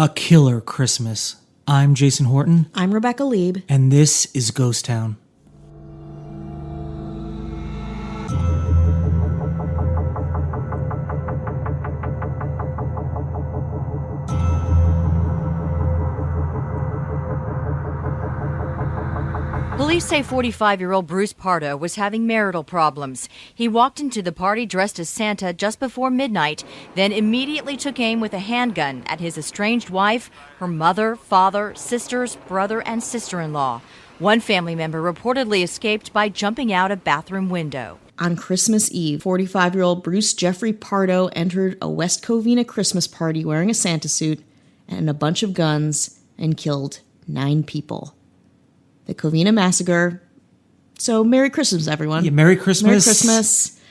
A Killer Christmas. I'm Jason Horton. I'm Rebecca Lieb. And this is Ghost Town. Police say 45-year-old Bruce Pardo was having marital problems. He walked into the party dressed as Santa just before midnight, then immediately took aim with a handgun at his estranged wife, her mother, father, sisters, brother, and sister-in-law. One family member reportedly escaped by jumping out a bathroom window. On Christmas Eve, 45-year-old Bruce Jeffrey Pardo entered a West Covina Christmas party wearing a Santa suit and a bunch of guns and killed 9 people. The Covina Massacre. So, Merry Christmas, everyone. Yeah, Merry Christmas. Merry Christmas.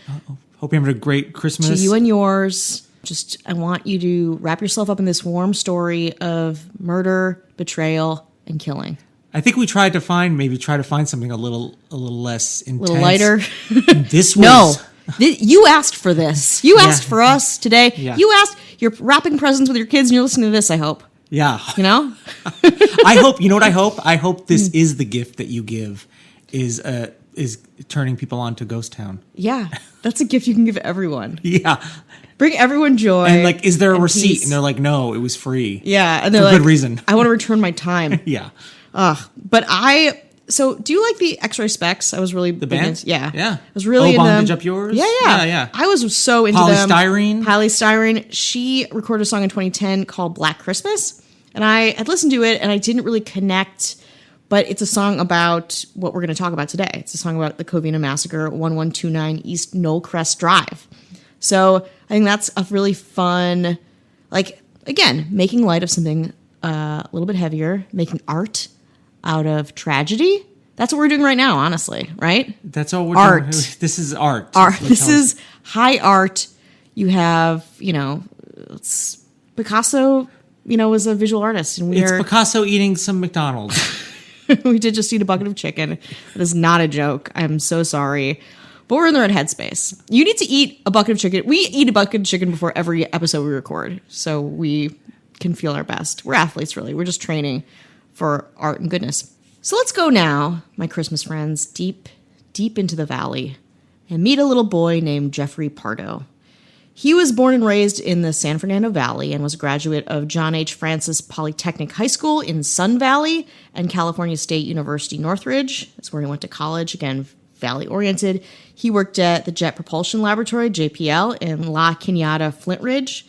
Hope you have a great Christmas. To you and yours. I want you to wrap yourself up in this warm story of murder, betrayal, and killing. I think we tried to find something a little less intense. A little lighter. This was... No. You asked for this. You asked for us today. Yeah. You asked. You're wrapping presents with your kids and you're listening to this, I hope. Yeah. You know? I hope, you know what I hope? I hope this is the gift that you give, is turning people on to Ghost Town. Yeah. That's a gift you can give everyone. Yeah. Bring everyone joy. And is there a receipt? Peace. And they're like, no, it was free. Yeah. And they're for like, good reason. I want to return my time. Yeah. So do you like the X-Ray Specs? I was really the band? Yeah. Yeah. I was really into Bondage Up Yours? Yeah. I was so into Polystyrene? Polystyrene. She recorded a song in 2010 called Black Christmas. And I had listened to it and I didn't really connect, but it's a song about what we're going to talk about today. It's a song about the Covina Massacre, 1129 East Knollcrest Drive. So I think that's a really fun, again, making light of something a little bit heavier, making art out of tragedy. That's what we're doing right now, honestly, right? That's all we're doing. This is art. This is high art. You have, it's Picasso, was a visual artist. And it's Picasso eating some McDonald's. We did just eat a bucket of chicken. That is not a joke. I'm so sorry. But we're in the right headspace. You need to eat a bucket of chicken. We eat a bucket of chicken before every episode we record, so we can feel our best. We're athletes, really. We're just training for art and goodness. So let's go now, my Christmas friends, deep into the valley and meet a little boy named Jeffrey Pardo. He was born and raised in the San Fernando Valley and was a graduate of John H. Francis Polytechnic High School in Sun Valley and California State University Northridge. That's where he went to college, again, valley-oriented. He worked at the Jet Propulsion Laboratory, JPL, in La Cañada, Flint Ridge.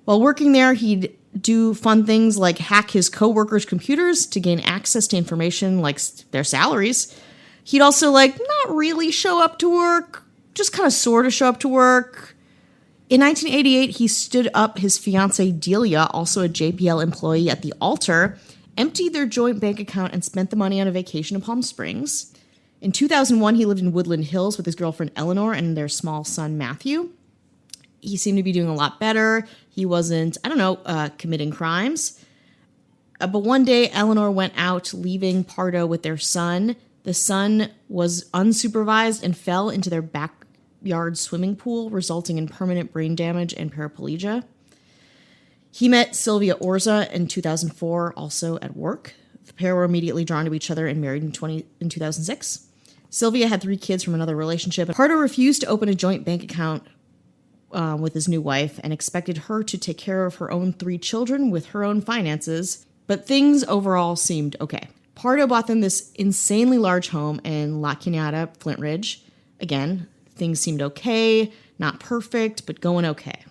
While working there, he'd do fun things like hack his coworkers' computers to gain access to information like their salaries. He'd also, not really show up to work, just kind of sort of show up to work. In 1988, he stood up his fiancée Delia, also a JPL employee at the altar, emptied their joint bank account and spent the money on a vacation in Palm Springs. In 2001, he lived in Woodland Hills with his girlfriend Eleanor and their small son Matthew. He seemed to be doing a lot better. He wasn't, committing crimes. But one day, Eleanor went out, leaving Pardo with their son. The son was unsupervised and fell into their backyard swimming pool, resulting in permanent brain damage and paraplegia. He met Sylvia Orza in 2004, also at work. The pair were immediately drawn to each other and married in 2006. Sylvia had 3 kids from another relationship. Pardo refused to open a joint bank account with his new wife and expected her to take care of her own 3 children with her own finances, but things overall seemed okay. Pardo bought them this insanely large home in La Cañada, Flint Ridge. Again, things seemed okay, not perfect, but going okay.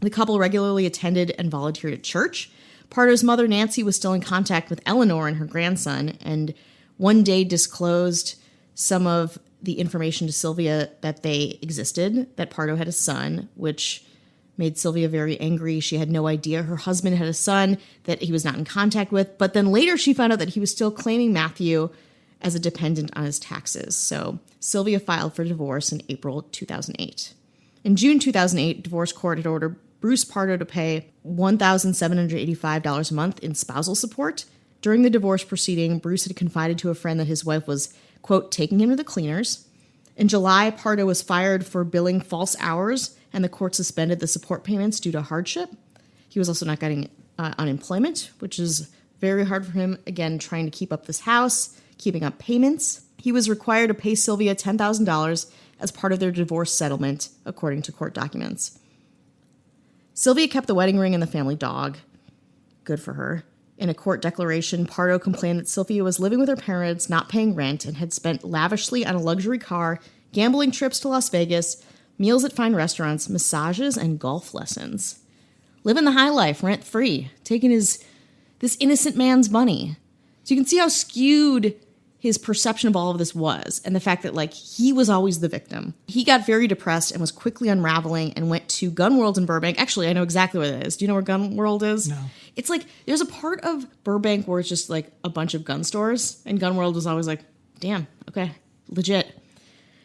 The couple regularly attended and volunteered at church. Pardo's mother, Nancy, was still in contact with Eleanor and her grandson, and one day disclosed some of the information to Sylvia that they existed, that Pardo had a son, which made Sylvia very angry. She had no idea her husband had a son that he was not in contact with. But then later she found out that he was still claiming Matthew as a dependent on his taxes. So Sylvia filed for divorce in April 2008. In June 2008, divorce court had ordered Bruce Pardo to pay $1,785 a month in spousal support. During the divorce proceeding, Bruce had confided to a friend that his wife was, quote, taking him to the cleaners. In July, Pardo was fired for billing false hours, and the court suspended the support payments due to hardship. He was also not getting unemployment, which is very hard for him, again, trying to keep up this house, keeping up payments. He was required to pay Sylvia $10,000 as part of their divorce settlement, according to court documents. Sylvia kept the wedding ring and the family dog. Good for her. In a court declaration, Pardo complained that Sylvia was living with her parents, not paying rent, and had spent lavishly on a luxury car, gambling trips to Las Vegas, meals at fine restaurants, massages, and golf lessons. Living the high life, rent-free, taking this innocent man's money. So you can see how skewed his perception of all of this was, and the fact that, like, he was always the victim. He got very depressed and was quickly unraveling and went to Gun World in Burbank. Actually, I know exactly what it is. Do you know where Gun World is? No. It's like, there's a part of Burbank where it's just, like, a bunch of gun stores, and Gun World was always like, damn, okay, legit.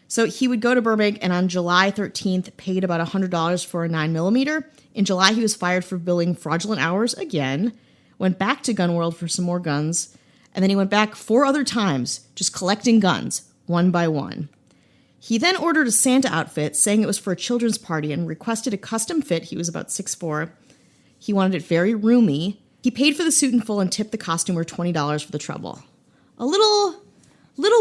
So he would go to Burbank, and on July 13th, paid about $100 for a 9mm. In July, he was fired for billing fraudulent hours again, went back to Gun World for some more guns, and then he went back 4 other times, just collecting guns, one by one. He then ordered a Santa outfit, saying it was for a children's party, and requested a custom fit. He was about 6'4". He wanted it very roomy. He paid for the suit in full and tipped the costumer $20 for the trouble. A little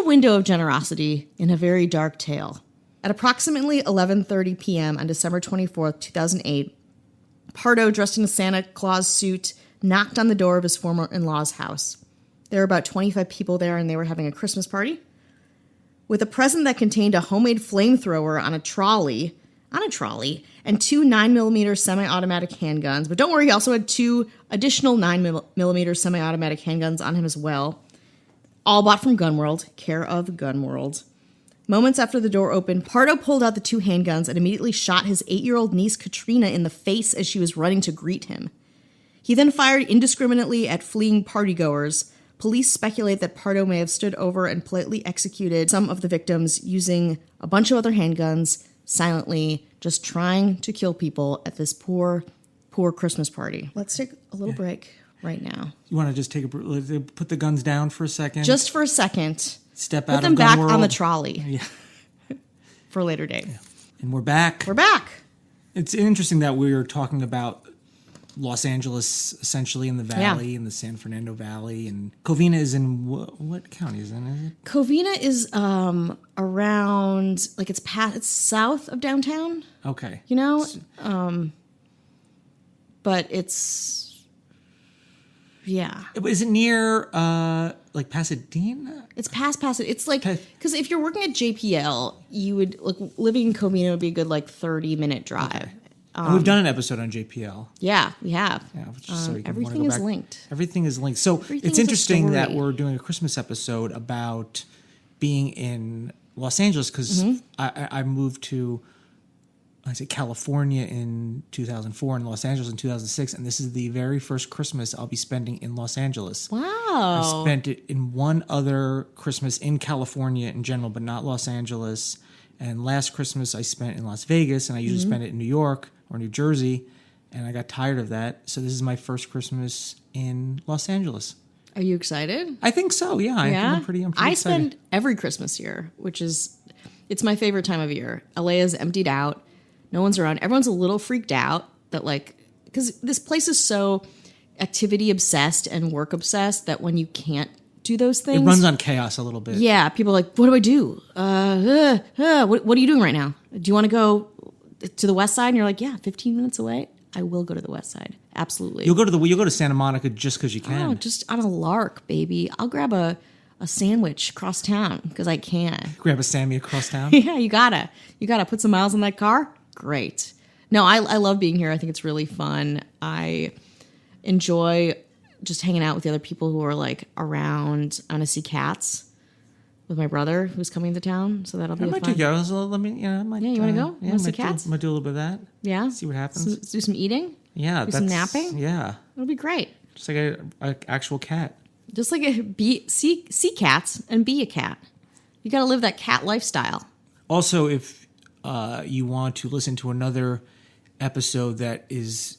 window of generosity in a very dark tale. At approximately 11:30 p.m. on December 24th, 2008, Pardo, dressed in a Santa Claus suit, knocked on the door of his former in-law's house. There were about 25 people there, and they were having a Christmas party. With a present that contained a homemade flamethrower on a trolley, and 2 9mm semi-automatic handguns. But don't worry, he also had 2 additional 9mm semi-automatic handguns on him as well. All bought from Gun World, care of Gun World. Moments after the door opened, Pardo pulled out the 2 handguns and immediately shot his 8-year-old niece Katrina in the face as she was running to greet him. He then fired indiscriminately at fleeing partygoers. Police speculate that Pardo may have stood over and politely executed some of the victims using a bunch of other handguns, silently, just trying to kill people at this poor Christmas party. Let's take a little break right now. You want to just put the guns down for a second? Just for a second. Step out Put of them Gun back World. on the trolley. Yeah. For a later date. Yeah. And we're back. We're back. It's interesting that we're talking about Los Angeles, essentially in the valley, in the San Fernando Valley, and Covina is in what county is it? Covina is around, like, it's south of downtown. Okay, you know, but it's Is it near like Pasadena? It's past Pasadena. It's like, because if you're working at JPL, you would, like, living in Covina would be a good, like, 30-minute drive. Okay. And we've done an episode on JPL. Yeah, we have. Yeah, just so everything is linked. Everything is linked. So it's interesting that we're doing a Christmas episode about being in Los Angeles, because I moved to California in 2004 and Los Angeles in 2006, and this is the very first Christmas I'll be spending in Los Angeles. Wow. I spent it in one other Christmas in California in general, but not Los Angeles. And last Christmas I spent in Las Vegas, and I usually spend it in New York or New Jersey, and I got tired of that. So this is my first Christmas in Los Angeles. Are you excited? I think so, yeah. I think I'm pretty excited. I spend every Christmas here, it's my favorite time of year. LA is emptied out. No one's around. Everyone's a little freaked out that, like, because this place is so activity obsessed and work obsessed that when you can't do those things, it runs on chaos a little bit. Yeah, people are like, what do I do? What are you doing right now? Do you want to go to the West Side? And you're like, yeah, 15 minutes away. I will go to the West Side. Absolutely. You'll go to Santa Monica just because you can. Oh, just on a lark, baby. I'll grab a sandwich across town because I can. Grab a Sammy across town. Yeah, you gotta put some miles on that car. Great. No, I love being here. I think it's really fun. I enjoy just hanging out with the other people who are, like, around. I want to see cats with my brother who's coming to town, so that'll be fun. I might take yours. Let me, you want to go? You want to see cats? I might do a little bit of that. Yeah. See what happens. Do some eating. Yeah. Do some napping. Yeah. It'll be great. Just like an actual cat. Just like see cats and be a cat. You got to live that cat lifestyle. Also, if you want to listen to another episode that is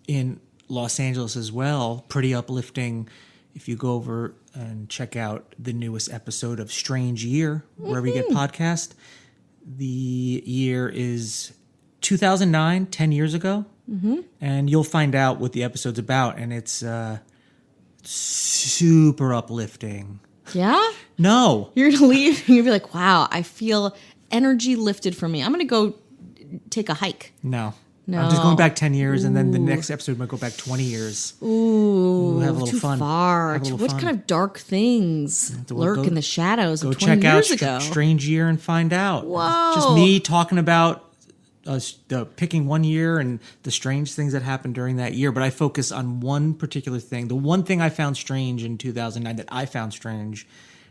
in Los Angeles as well, pretty uplifting, if you go over and check out the newest episode of Strange Year, wherever you get podcast. The year is 2009, 10 years ago. and you'll find out what the episode's about, and it's super uplifting. Yeah? No. You're going to leave and you'll be like, wow, I feel energy lifted from me. I'm going to go take a hike. No. No. I'm just going back 10 years, and then the next episode might go back 20 years. Ooh, Have a little too fun. far. Have a little What fun. kind of dark things lurk in the shadows Go of 20 check out years ago? Strange Year and find out. Whoa. Just me talking about picking one year and the strange things that happened during that year. But I focus on one particular thing. The one thing I found strange in 2009 that I found strange,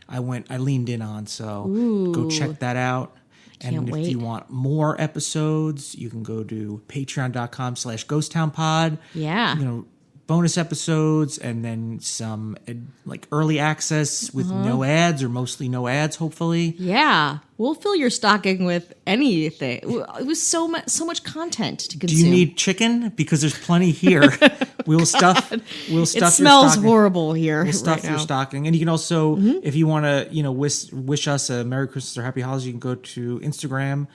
I leaned in on. So go check that out. And if you want more episodes, you can go to patreon.com/ghosttownpod. Yeah. Bonus episodes, and then some like early access with no ads, or mostly no ads, hopefully. Yeah. We'll fill your stocking with anything. It was so much content to consume. Do you need chicken? Because there's plenty here. We'll stuff It your smells stocking. horrible here. We'll stuff right your now. stocking. And you can also, if you want to, wish us a Merry Christmas or Happy Holidays, you can go to Instagram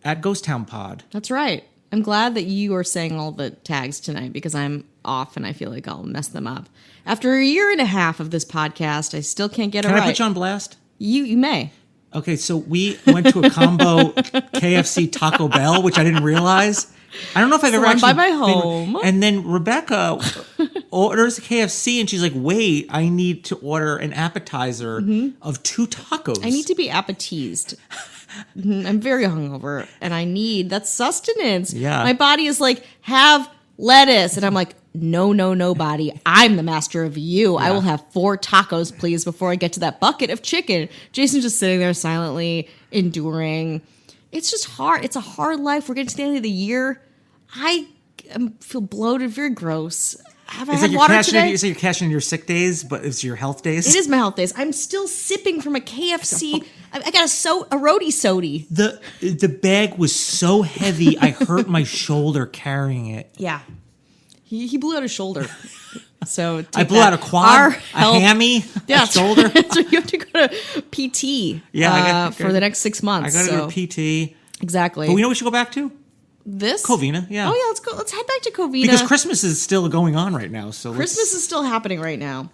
at Ghost Town Pod. That's right. I'm glad that you are saying all the tags tonight because I'm off and I feel like I'll mess them up. After a year and a half of this podcast, I still can't get it right. Can I put you on blast? You may. Okay, so we went to a combo KFC Taco Bell, which I didn't realize. I don't know if I've ever one actually by my been- home. And then Rebecca orders a KFC, and she's like, "Wait, I need to order an appetizer of 2 tacos. I need to be appetized. I'm very hungover and that's sustenance. Yeah. My body is like, have lettuce. And I'm like, no, body. I'm the master of you. I will have 4 tacos, please, before I get to that bucket of chicken. Jason's just sitting there silently enduring. It's just hard. It's a hard life. We're getting to the end of the year. I feel bloated, very gross. Have I had water today? Is it you're cashing in your sick days, but it's your health days? It is my health days. I'm still sipping from a KFC. I got a roadie sody. The bag was so heavy, I hurt my shoulder carrying it. Yeah. He blew out his shoulder. So I blew out a quad, a hammy, a shoulder. So you have to go to PT for the next 6 months. I got to go to PT. Exactly. But we know we should go back to? This? Covina, yeah. Oh, yeah, let's go. Let's head back to Covina. Because Christmas is still going on right now. So Christmas is still happening right now.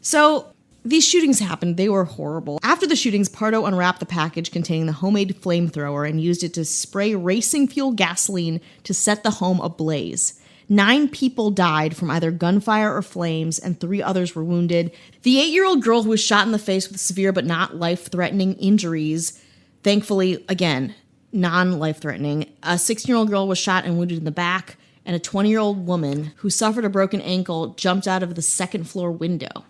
So these shootings happened. They were horrible. After the shootings, Pardo unwrapped the package containing the homemade flamethrower and used it to spray racing fuel gasoline to set the home ablaze. 9 people died from either gunfire or flames, and 3 others were wounded. The 8-year-old girl who was shot in the face with severe but not life-threatening injuries, thankfully, again, non-life-threatening. A 16-year-old girl was shot and wounded in the back, and a 20-year-old woman who suffered a broken ankle jumped out of the second-floor window.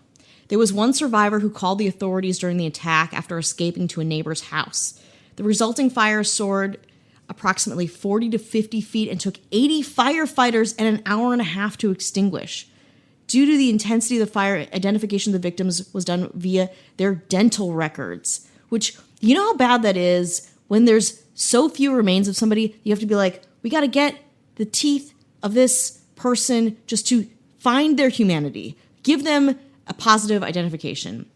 There was one survivor who called the authorities during the attack after escaping to a neighbor's house. The resulting fire soared approximately 40 to 50 feet and took 80 firefighters and an hour and a half to extinguish. Due to the intensity of the fire, identification of the victims was done via their dental records, which, you know how bad that is when there's so few remains of somebody, you have to be like, we got to get the teeth of this person just to find their humanity. Give them a positive identification.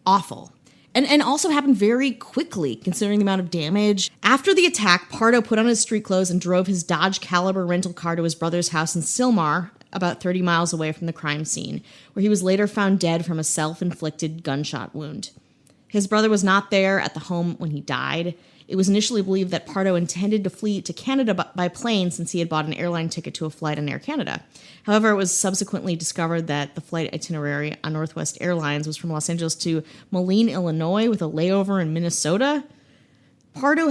Awful. And also happened very quickly, considering the amount of damage. After the attack, Pardo put on his street clothes and drove his Dodge Caliber rental car to his brother's house in Sylmar, about 30 miles away from the crime scene, where he was later found dead from a self-inflicted gunshot wound. His brother was not there at the home when he died. It was initially believed that Pardo intended to flee to Canada by plane since he had bought an airline ticket to a flight on Air Canada. However, it was subsequently discovered that the flight itinerary on Northwest Airlines was from Los Angeles to Moline, Illinois, with a layover in Minnesota. Pardo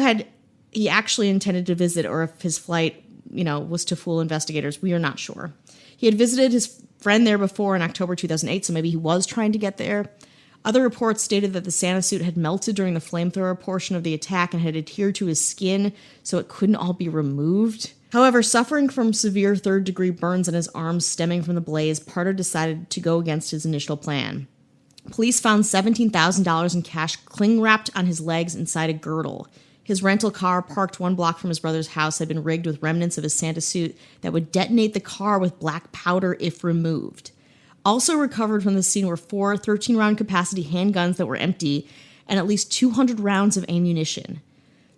he actually intended to visit, or if his flight, was to fool investigators, we are not sure. He had visited his friend there before in October 2008, so maybe he was trying to get there. Other reports stated that the Santa suit had melted during the flamethrower portion of the attack and had adhered to his skin, so it couldn't all be removed. However, suffering from severe third-degree burns on his arms stemming from the blaze, Pardo decided to go against his initial plan. Police found $17,000 in cash cling-wrapped on his legs inside a girdle. His rental car, parked 1 block from his brother's house, had been rigged with remnants of his Santa suit that would detonate the car with black powder if removed. Also recovered from the scene were 4 13-round capacity handguns that were empty and at least 200 rounds of ammunition.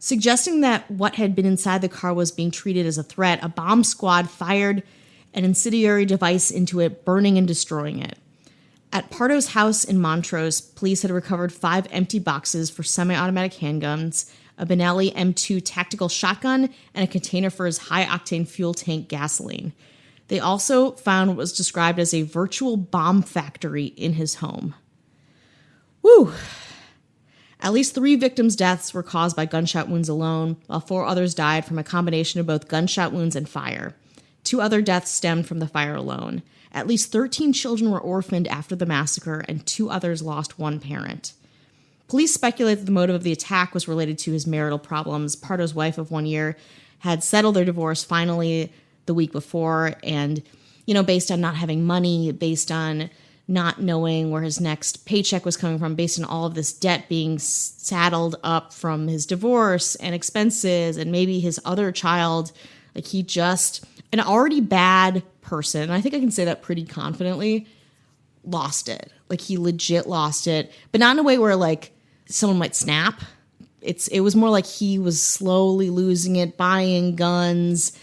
Suggesting that what had been inside the car was being treated as a threat, a bomb squad fired an incendiary device into it, burning and destroying it. At Pardo's house in Montrose, police had recovered 5 empty boxes for semi-automatic handguns, a Benelli M2 tactical shotgun, and a container for his high-octane fuel tank gasoline. They also found what was described as a virtual bomb factory in his home. Woo! At least 3 victims' deaths were caused by gunshot wounds alone, while 4 others died from a combination of both gunshot wounds and fire. 2 other deaths stemmed from the fire alone. At least 13 children were orphaned after the massacre, and 2 others lost one parent. Police speculate that the motive of the attack was related to his marital problems. Pardo's wife of 1 year had settled their divorce finally the week before, and, based on not having money, based on not knowing where his next paycheck was coming from, based on all of this debt being saddled up from his divorce and expenses and maybe his other child, he just, an already bad person, and I think I can say that pretty confidently, lost it. He legit lost it, but not in a way where someone might snap. It was more like he was slowly losing it, buying guns,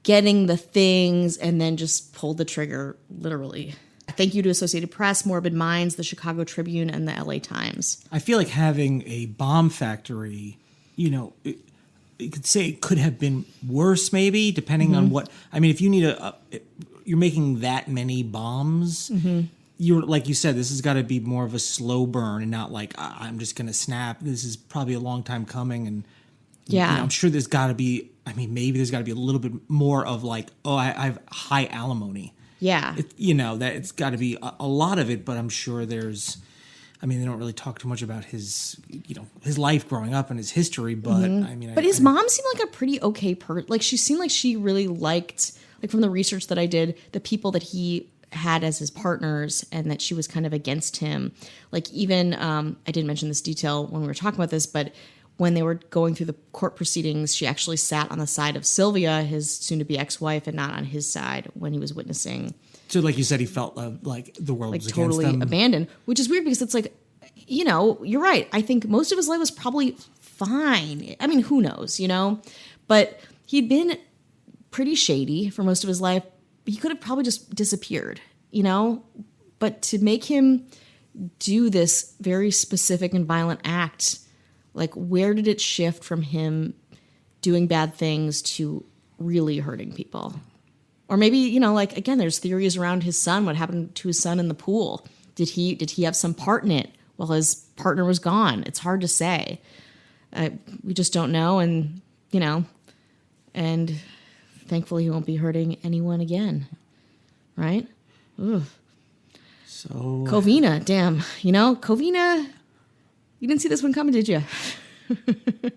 getting the things, and then just pulled the trigger, literally. Thank you to Associated Press, Morbid Minds, the Chicago Tribune, and the LA Times. I feel like having a bomb factory, you could say it could have been worse, maybe, depending on what. I mean, if you need you're making that many bombs. You're, like you said, this has got to be more of a slow burn and not I'm just going to snap. This is probably a long time coming, and I'm sure there's got to be. I mean, maybe there's got to be a little bit more of I have high alimony. Yeah, that it's got to be a lot of it, but I'm sure there's. I mean, they don't really talk too much about his, his life growing up and his history, but I mean, but his mom seemed like a pretty okay person. She seemed like she really liked, from the research that I did, the people that he had as his partners, and that she was kind of against him. Even, I didn't mention this detail when we were talking about this, but when they were going through the court proceedings, she actually sat on the side of Sylvia, his soon-to-be ex-wife, and not on his side when he was witnessing. So, like you said, he felt like the world was totally against them. Abandoned, which is weird because it's you're right. I think most of his life was probably fine. I mean, who knows, But he'd been pretty shady for most of his life. He could have probably just disappeared, But to make him do this very specific and violent act, where did it shift from him doing bad things to really hurting people? Or maybe, again, there's theories around his son. What happened to his son in the pool? Did he have some part in it while his partner was gone? It's hard to say. We just don't know. And, and thankfully he won't be hurting anyone again. Right? Ugh. So Covina, damn. Covina, you didn't see this one coming, did you?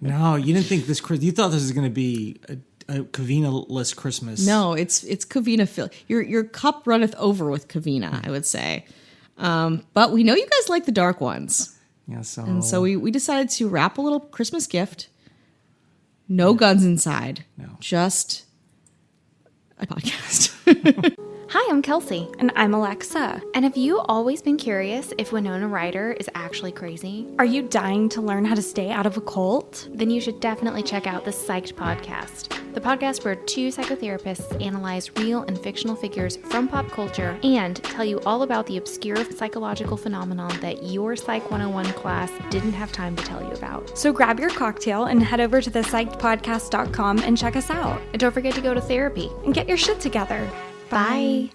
No, you didn't think this. You thought this was going to be a Covina-less Christmas. No, it's Covina filled. Your cup runneth over with Covina, I would say. But we know you guys like the dark ones. Yeah, and so we decided to wrap a little Christmas gift. No guns inside. No. Just a podcast. Hi, I'm Kelsey. And I'm Alexa. And have you always been curious if Winona Ryder is actually crazy? Are you dying to learn how to stay out of a cult? Then you should definitely check out the Psyched podcast. The podcast where 2 psychotherapists analyze real and fictional figures from pop culture and tell you all about the obscure psychological phenomenon that your Psych 101 class didn't have time to tell you about. So grab your cocktail and head over to thepsychedpodcast.com and check us out. And don't forget to go to therapy and get your shit together. Bye.